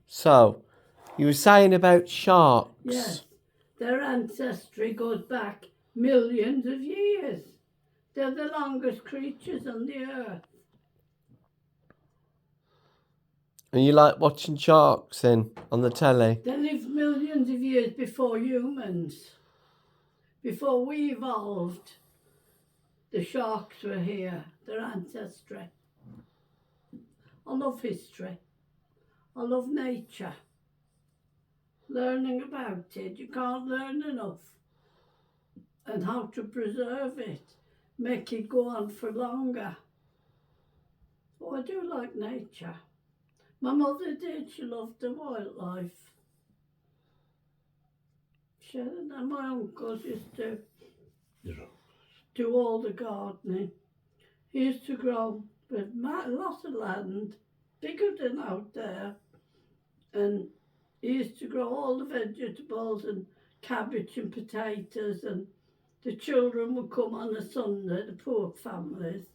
So, you were saying about sharks. Yes, their ancestry goes back millions of years. They're the longest creatures on the earth. And you like watching sharks then on the telly? They lived millions of years before humans. Before we evolved, the sharks were here, their ancestry. I love history. I love nature. Learning about it, you can't learn enough. And how to preserve it, make it go on for longer. Oh, I do like nature. My mother did, she loved the wildlife. And my uncles used to do all the gardening. He used to grow with lots of land, bigger than out there. And he used to grow all the vegetables and cabbage and potatoes, and the children would come on a Sunday, the poor families,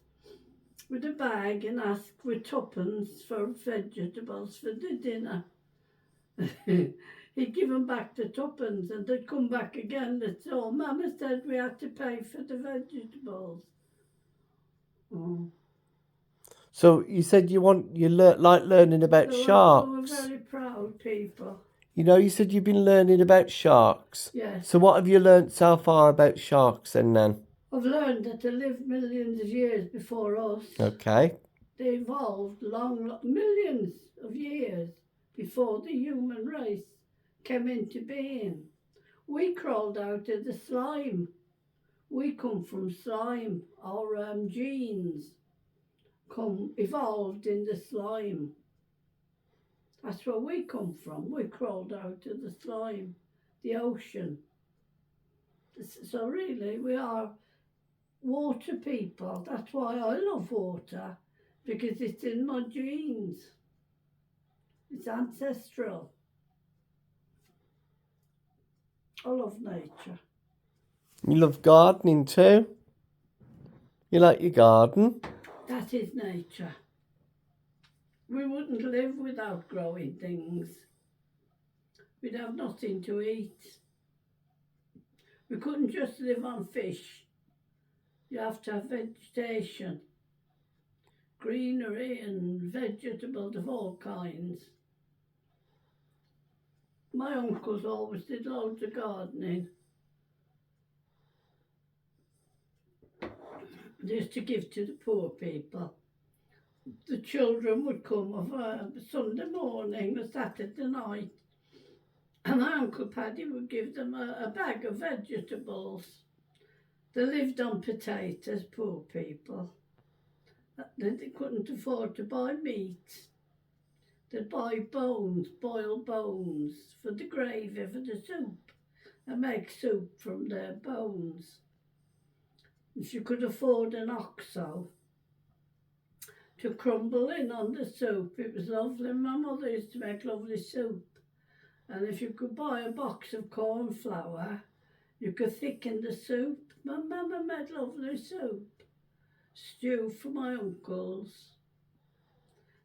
with a bag and ask for tuppence for vegetables for the dinner. He'd give them back the tuppence and they'd come back again. They'd say, oh, Mama said we had to pay for the vegetables. Oh. So you said you like learning about sharks. They were very proud people. You know, you said you've been learning about sharks. Yes. So what have you learnt so far about sharks then, Nan? I've learned that they lived millions of years before us. Okay. They evolved millions of years before the human race came into being. We crawled out of the slime. We come from slime. Our genes evolved in the slime. That's where we come from. We crawled out of the slime, the ocean. So really, we are water people. That's why I love water, because it's in my genes. It's ancestral. I love nature. You love gardening too? You like your garden? That is nature. We wouldn't live without growing things. We'd have nothing to eat. We couldn't just live on fish. You have to have vegetation, greenery and vegetables of all kinds. My uncles always did loads of gardening. They used to give to the poor people. The children would come of a Sunday morning or Saturday night, and my Uncle Paddy would give them a bag of vegetables. They lived on potatoes, poor people. They couldn't afford to buy meat. They'd buy bones, boiled bones, for the gravy, for the soup, and make soup from their bones. If you could afford an oxo to crumble in on the soup, it was lovely. My mother used to make lovely soup. And if you could buy a box of corn flour, you could thicken the soup. My mama made lovely soup. Stew for my uncles.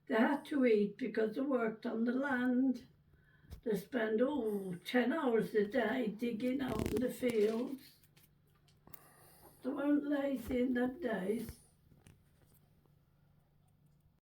They had to eat because they worked on the land. They spent 10 hours a day digging out in the fields. They weren't lazy in them days.